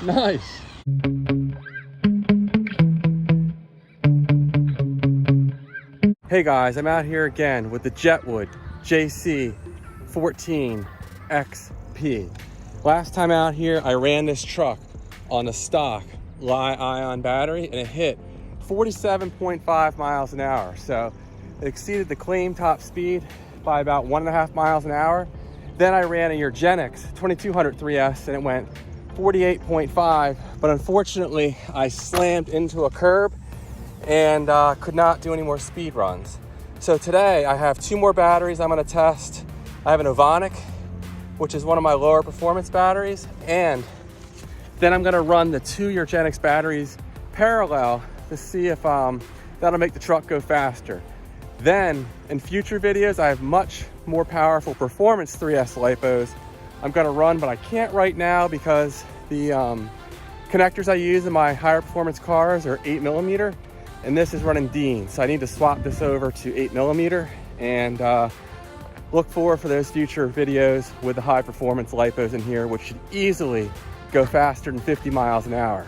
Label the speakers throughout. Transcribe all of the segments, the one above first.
Speaker 1: Nice. Hey guys, I'm out here again with the Jetwood JC14EP. Last time out here, I ran this truck on a stock Li-ion battery and it hit 47.5 miles an hour. So it exceeded the claim top speed by about 1.5 miles an hour. Then I ran a Urgenex 2200 3S and it went 48.5, but unfortunately I slammed into a curb and could not do any more speed runs. So today I have 2 more batteries I'm gonna test. I have an Ovonic, which is one of my lower performance batteries, and then I'm gonna run the 2 Urgenex batteries parallel to see if that'll make the truck go faster. Then in future videos, I have much more powerful performance 3S LIPOs I'm gonna run, but I can't right now because the connectors I use in my higher performance cars are 8mm, and this is running Dean. So I need to swap this over to 8mm and look forward for those future videos with the high performance LIPOs in here, which should easily go faster than 50 miles an hour.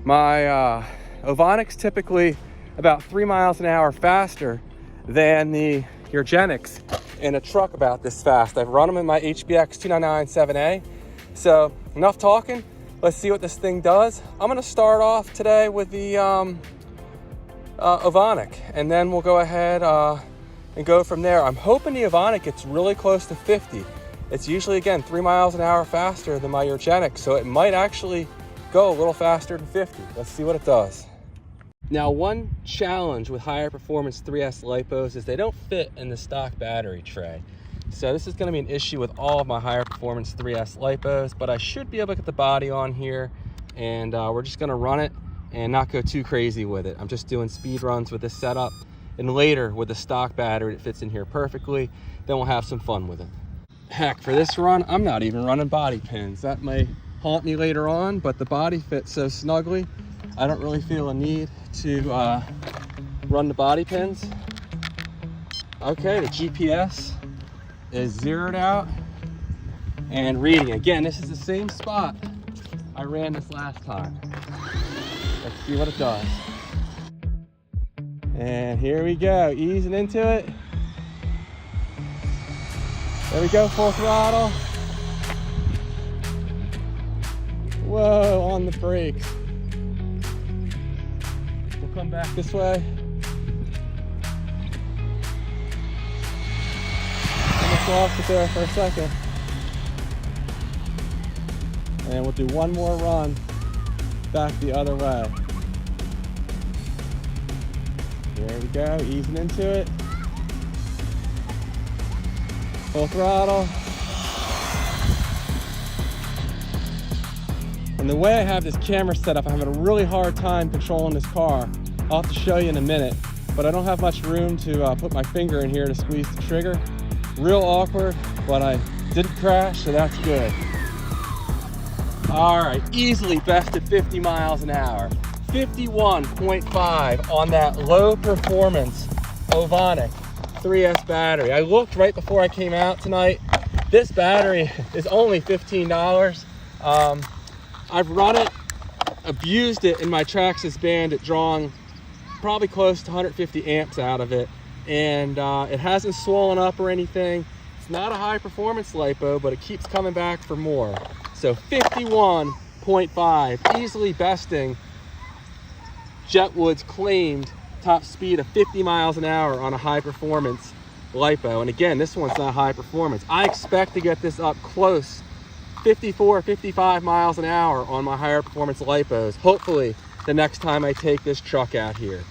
Speaker 1: My Ovonic's typically about 3 miles an hour faster than the Urgenex in a truck about this fast. I've run them in my MJX 2997A. So enough talking. Let's see what this thing does. I'm gonna start off today with the Ovonic, and then we'll go ahead and go from there. I'm hoping the Ovonic gets really close to 50. It's usually, again, 3 miles an hour faster than my Urgenex, so it might actually go a little faster than 50. Let's see what it does. Now, one challenge with higher performance 3S LIPOs is they don't fit in the stock battery tray. So this is going to be an issue with all of my higher performance 3S LIPOs, but I should be able to get the body on here, and we're just going to run it and not go too crazy with it. I'm just doing speed runs with this setup, and later with the stock battery that fits in here perfectly, then we'll have some fun with it. Heck, for this run, I'm not even running body pins. That may haunt me later on, but the body fits so snugly, I don't really feel a need to run the body pins. Okay, the GPS is zeroed out and reading. Again, this is the same spot I ran this last time. Let's see what it does. And here we go, easing into it. There we go, full throttle. Whoa, on the brakes. We'll come back this way. Lost it there for a second, and we'll do one more run back the other way. There we go, easing into it, full throttle. And the way I have this camera set up, I'm having a really hard time controlling this car. I'll have to show you in a minute, but I don't have much room to put my finger in here to squeeze the trigger. Real awkward, but I didn't crash, so that's good. All right, easily bested 50 miles an hour. 51.5 on that low performance Ovonic 3S battery. I looked right before I came out tonight. This battery is only $15. I've run it, abused it in my Traxxas Bandit, drawing probably close to 150 amps out of it. And it hasn't swollen up or anything. It's not a high performance LIPO, but it keeps coming back for more. So 51.5, easily besting Jetwood's claimed top speed of 50 miles an hour on a high performance LIPO. And again, this one's not high performance. I expect to get this up close, 54, 55 miles an hour on my higher performance LIPOs, hopefully the next time I take this truck out here.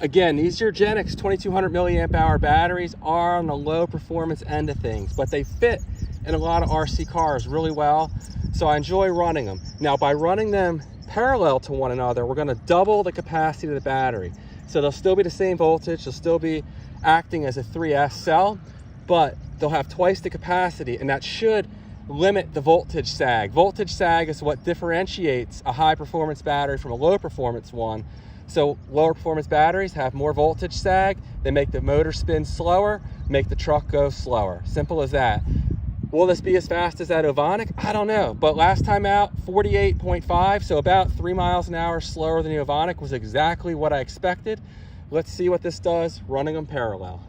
Speaker 1: Again, these Urgenex 2200 milliamp hour batteries are on the low performance end of things, but they fit in a lot of RC cars really well, so I enjoy running them. Now, by running them parallel to one another, we're gonna double the capacity of the battery. So they'll still be the same voltage, they'll still be acting as a 3S cell, but they'll have twice the capacity, and that should limit the voltage sag. Voltage sag is what differentiates a high performance battery from a low performance one. So lower performance batteries have more voltage sag. They make the motor spin slower, make the truck go slower. Simple as that. Will this be as fast as that Ovonic? I don't know, but last time out, 48.5, so about 3 miles an hour slower than the Ovonic was exactly what I expected. Let's see what this does running them parallel.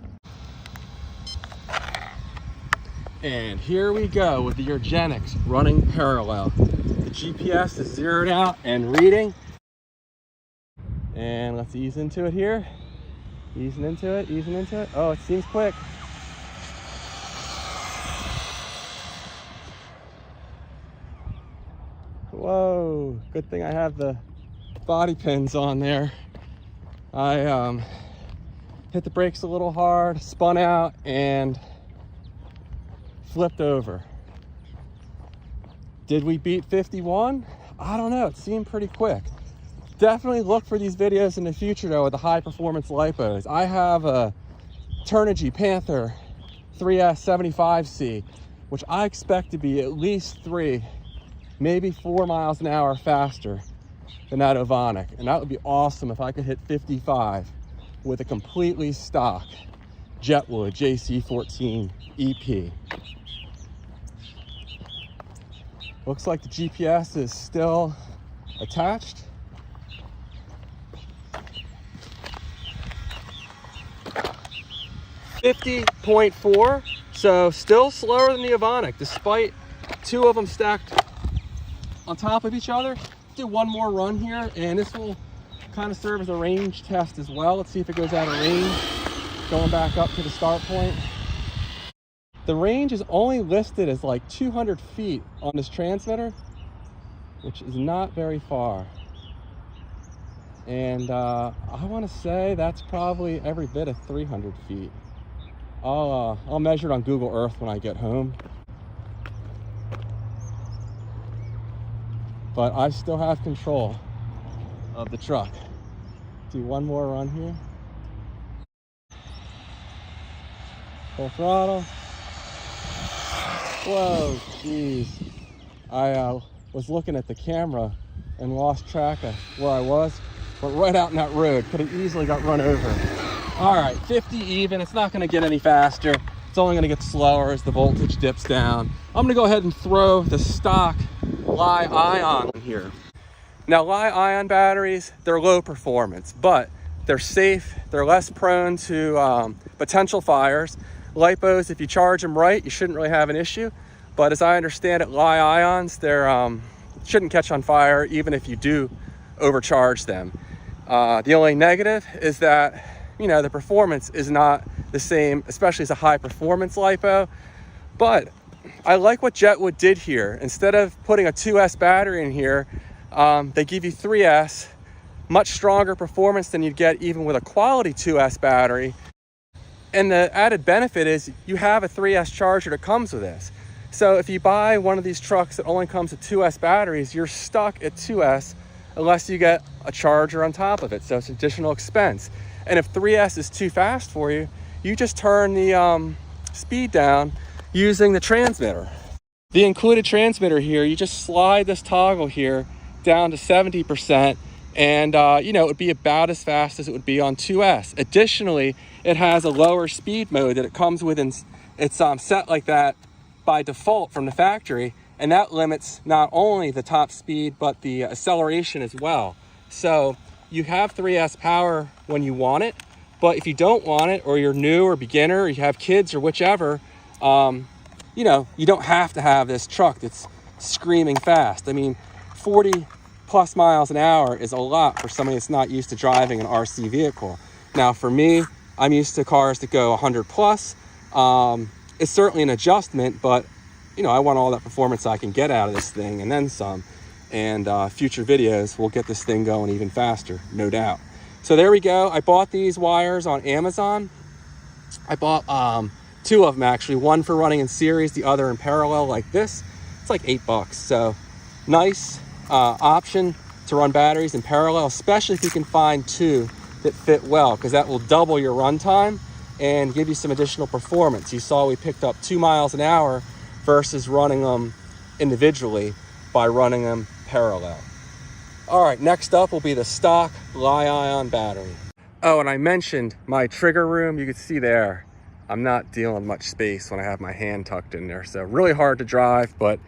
Speaker 1: And here we go with the Urgenex running parallel. The GPS is zeroed out and reading. And let's ease into it here. Easing into it, easing into it. Oh, it seems quick. Whoa, good thing I have the body pins on there. I hit the brakes a little hard, spun out, and flipped over. Did we beat 51? I don't know, it seemed pretty quick. Definitely look for these videos in the future though with the high performance LIPOs. I have a Turnigy Panther 3S75C, which I expect to be at least 3, maybe 4 miles an hour faster than that Ovonic. And that would be awesome if I could hit 55 with a completely stock Jetwood JC14EP. Looks like the GPS is still attached. .4, so still slower than the Ovonic, despite 2 of them stacked on top of each other. Do one more run here, and this will kind of serve as a range test as well. Let's see if it goes out of range, going back up to the start point. The range is only listed as like 200 feet on this transmitter, which is not very far. And I want to say that's probably every bit of 300 feet. I'll measure it on Google Earth when I get home. But I still have control of the truck. Do one more run here. Full throttle. Whoa, geez. I was looking at the camera and lost track of where I was, but right out in that road, could have easily got run over. All right, 50 even, it's not gonna get any faster. It's only gonna get slower as the voltage dips down. I'm gonna go ahead and throw the stock Li-ion here. Now, Li-ion batteries, they're low performance, but they're safe, they're less prone to potential fires. LIPOs, if you charge them right, you shouldn't really have an issue. But as I understand it, Li-ions, they're shouldn't catch on fire even if you do overcharge them. The only negative is that, you know, the performance is not the same, especially as a high performance LIPO. But I like what Jetwood did here. Instead of putting a 2S battery in here, they give you 3S, much stronger performance than you'd get even with a quality 2S battery. And the added benefit is you have a 3S charger that comes with this. So if you buy one of these trucks that only comes with 2S batteries, you're stuck at 2S unless you get a charger on top of it. So it's additional expense. And if 3S is too fast for you, you just turn the speed down using the transmitter. The included transmitter here, you just slide this toggle here down to 70%, and you know, it would be about as fast as it would be on 2S. Additionally, it has a lower speed mode that it comes with, and it's set like that by default from the factory, and that limits not only the top speed but the acceleration as well. So you have 3S power when you want it, but if you don't want it, or you're new or beginner, or you have kids or whichever, you know, you don't have to have this truck that's screaming fast. I mean, 40 plus miles an hour is a lot for somebody that's not used to driving an RC vehicle. Now for me, I'm used to cars that go 100 plus. It's certainly an adjustment, but you know, I want all that performance I can get out of this thing and then some. And future videos will get this thing going even faster, no doubt. So there we go. I bought these wires on Amazon. I bought 2 of them actually, one for running in series, the other in parallel like this. It's like $8. So nice option to run batteries in parallel, especially if you can find 2 that fit well, because that will double your run time and give you some additional performance. You saw we picked up 2 miles an hour versus running them individually by running them parallel. All right, next up will be the stock Li-ion battery. Oh, and I mentioned my trigger room. You can see there, I'm not dealing with much space when I have my hand tucked in there. So really hard to drive, but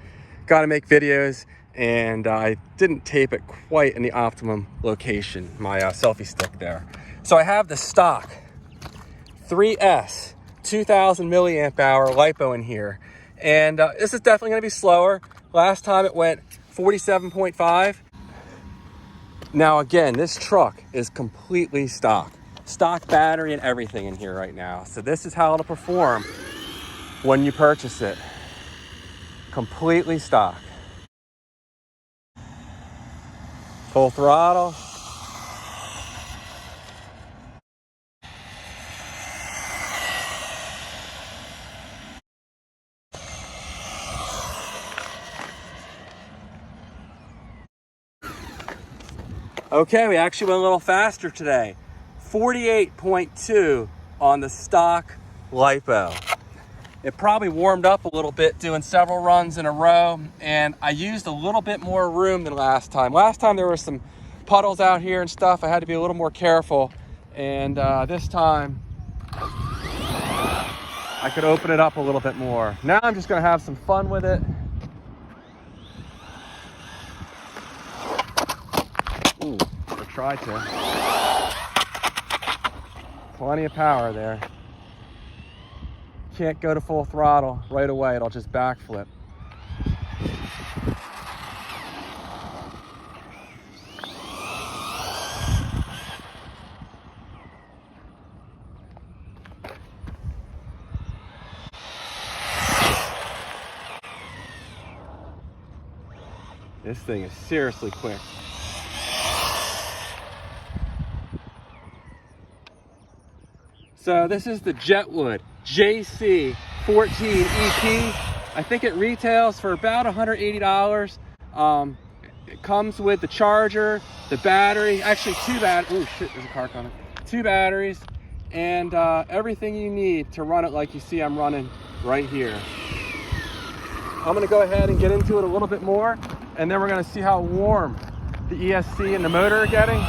Speaker 1: got to make videos. And I didn't tape it quite in the optimum location, my selfie stick there. So I have the stock 3S 2000 milliamp hour LiPo in here. And this is definitely going to be slower. Last time it went 47.5. Now again, this truck is completely stock battery and everything in here right now. So this is how it'll perform when you purchase it. Completely stock. Full throttle. Okay, we actually went a little faster today. 48.2 on the stock LiPo. It probably warmed up a little bit doing several runs in a row, and I used a little bit more room than last time. Last time there were some puddles out here and stuff. I had to be a little more careful, and this time I could open it up a little bit more. Now I'm just gonna have some fun with it. Ooh, I tried to. Plenty of power there. Can't go to full throttle right away, it'll just backflip. This thing is seriously quick. So this is the Jetwood JC14EP. I think it retails for about $180. It comes with the charger, the battery, actually two batteries. Oh shit, there's a car coming. 2 batteries, and everything you need to run it like you see I'm running right here. I'm gonna go ahead and get into it a little bit more, and then we're gonna see how warm the ESC and the motor are getting.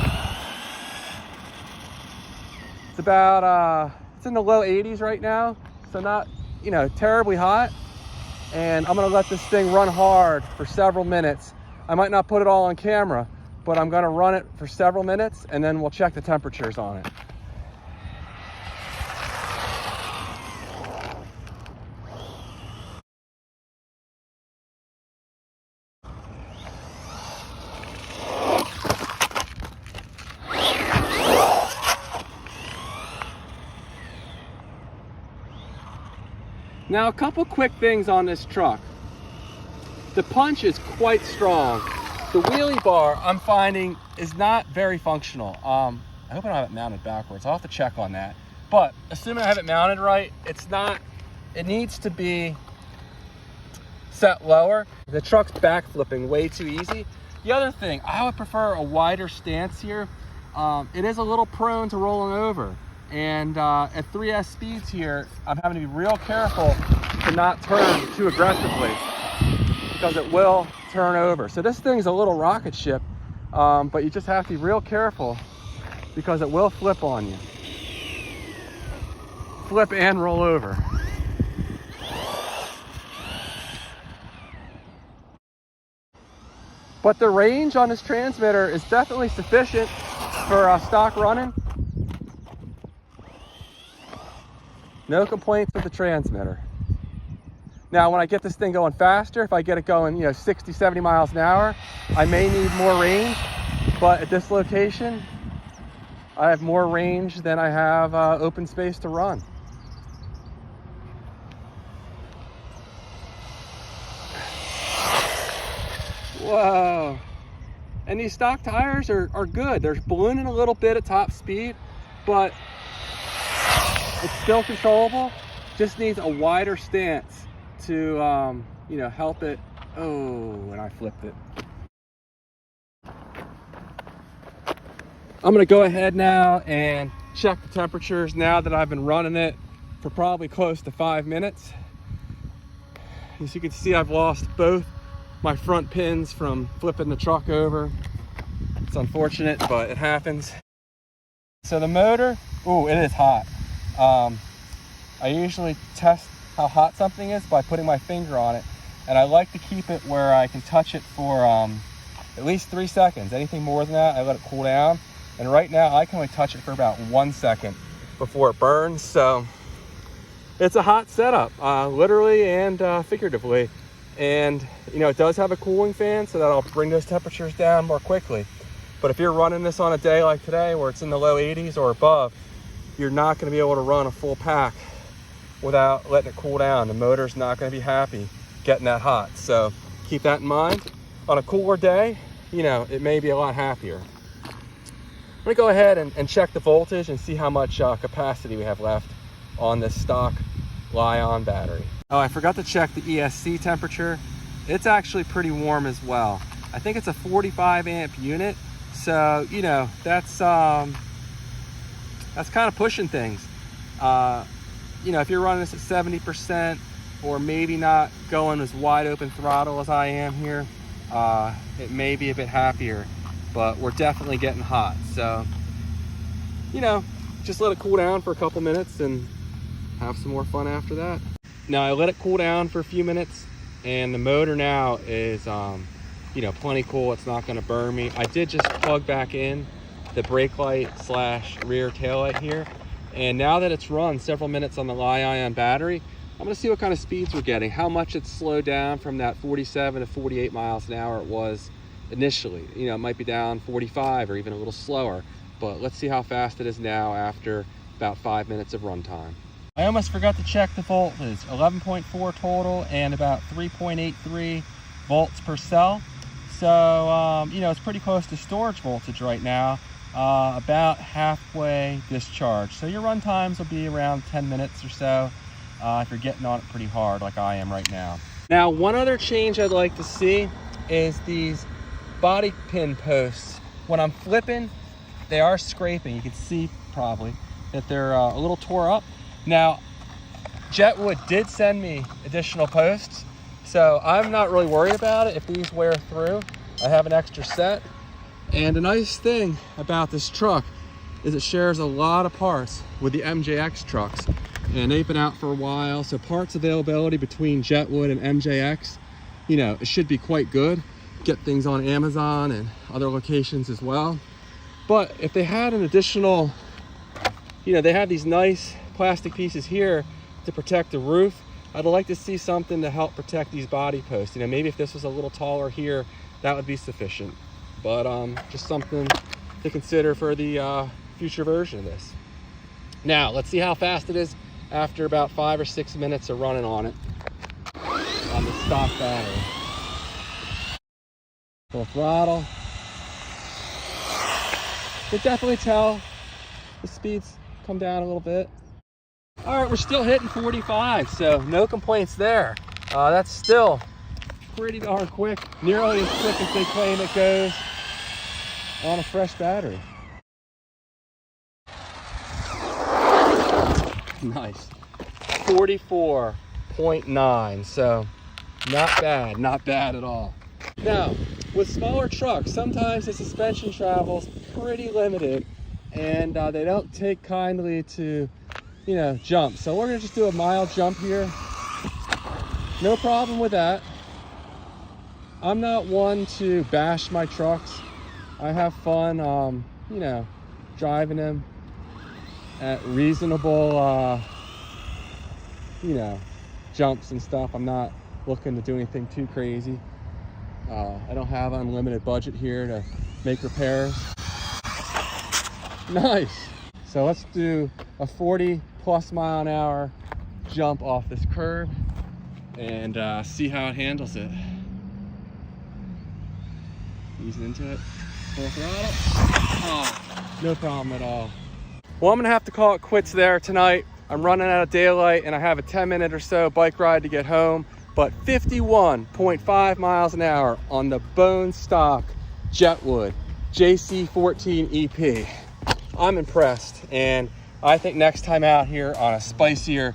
Speaker 1: It's about, it's in the low 80s right now, so not, you know, terribly hot. And I'm gonna let this thing run hard for several minutes. I might not put it all on camera, but I'm gonna run it for several minutes, and then we'll check the temperatures on it. Now, a couple quick things on this truck. The punch is quite strong. The wheelie bar, I'm finding, is not very functional. I hope I don't have it mounted backwards. I'll have to check on that. But assuming I have it mounted right, it's not, it needs to be set lower. The truck's back flipping way too easy. The other thing, I would prefer a wider stance here. It is a little prone to rolling over. And at 3S speeds here, I'm having to be real careful to not turn too aggressively because it will turn over. So this thing's a little rocket ship, but you just have to be real careful because it will flip on you. Flip and roll over. But the range on this transmitter is definitely sufficient for stock running. No complaints with the transmitter. Now, when I get this thing going faster, if I get it going, you know, 60, 70 miles an hour, I may need more range, but at this location, I have more range than I have open space to run. Whoa. And these stock tires are good. They're ballooning a little bit at top speed, but it's still controllable. Just needs a wider stance to, you know, help it. Oh, and I flipped it. I'm gonna go ahead now and check the temperatures now that I've been running it for probably close to 5 minutes. As you can see, I've lost both my front pins from flipping the truck over. It's unfortunate, but it happens. So the motor, oh, it is hot. I usually test how hot something is by putting my finger on it, and I like to keep it where I can touch it for at least 3 seconds. Anything more than that, I let it cool down. And right now, I can only touch it for about 1 second before it burns. So it's a hot setup, literally and figuratively. And you know, it does have a cooling fan, so that'll bring those temperatures down more quickly. But if you're running this on a day like today where it's in the low 80s or above, you're not going to be able to run a full pack without letting it cool down. The motor's not going to be happy getting that hot. So keep that in mind. On a cooler day, you know, it may be a lot happier. I'm going to go ahead and check the voltage and see how much capacity we have left on this stock Li-ion battery. Oh, I forgot to check the ESC temperature. It's actually pretty warm as well. I think it's a 45 amp unit. So, you know, that's kind of pushing things. You know, if you're running this at 70% or maybe not going as wide open throttle as I am here, it may be a bit happier, but we're definitely getting hot. So, you know, just let it cool down for a couple minutes and have some more fun after that. Now, I let it cool down for a few minutes, and the motor now is, you know, plenty cool. It's not going to burn me. I did just plug back in the brake light / rear tail light here. And now that it's run several minutes on the Li-ion battery, I'm going to see what kind of speeds we're getting, how much it's slowed down from that 47 to 48 miles an hour it was initially. You know, it might be down 45 or even a little slower, but let's see how fast it is now after about 5 minutes of runtime. I almost forgot to check the voltage. 11.4 total and about 3.83 volts per cell. So, you know, it's pretty close to storage voltage right now, about halfway discharged. So your run times will be around 10 minutes or so if you're getting on it pretty hard like I am right now. Now, one other change I'd like to see is these body pin posts. When I'm flipping, they are scraping. You can see probably that they're a little tore up. Now, Jetwood did send me additional posts, so I'm not really worried about it if these wear through. I have an extra set. And the nice thing about this truck is it shares a lot of parts with the MJX trucks. And they've been out for a while, so parts availability between Jetwood and MJX, you know, it should be quite good. Get things on Amazon and other locations as well. But if they had an additional, you know, they have these nice plastic pieces here to protect the roof. I'd like to see something to help protect these body posts. You know, maybe if this was a little taller here, that would be sufficient. But just something to consider for the future version of this. Now, let's see how fast it is after about 5 or 6 minutes of running on it on the stock battery. Full throttle. You can definitely tell the speeds come down a little bit. All right, we're still hitting 45, so no complaints there. That's still pretty darn quick, nearly as quick as they claim it goes on a fresh battery. Nice. 44.9, so not bad at all. Now, with smaller trucks, sometimes the suspension travel's pretty limited, and they don't take kindly to, you know, jump. So we're gonna just do a mild jump here. No problem with that. I'm not one to bash my trucks. I have fun, you know, driving them at reasonable, you know, jumps and stuff. I'm not looking to do anything too crazy. I don't have unlimited budget here to make repairs. Nice. So let's do a 40+ mile an hour jump off this curb and see how it handles it. Easing into it. Full throttle. Oh, no problem at all. Well, I'm gonna have to call it quits there tonight. I'm running out of daylight and I have a 10-minute or so bike ride to get home, but 51.5 miles an hour on the bone stock Jetwood JC14EP. I'm impressed, and I think next time out here on a spicier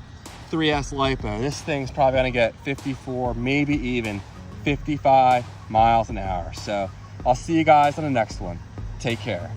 Speaker 1: 3S LIPO, this thing's probably gonna get 54, maybe even 55 miles an hour. So I'll see you guys on the next one. Take care.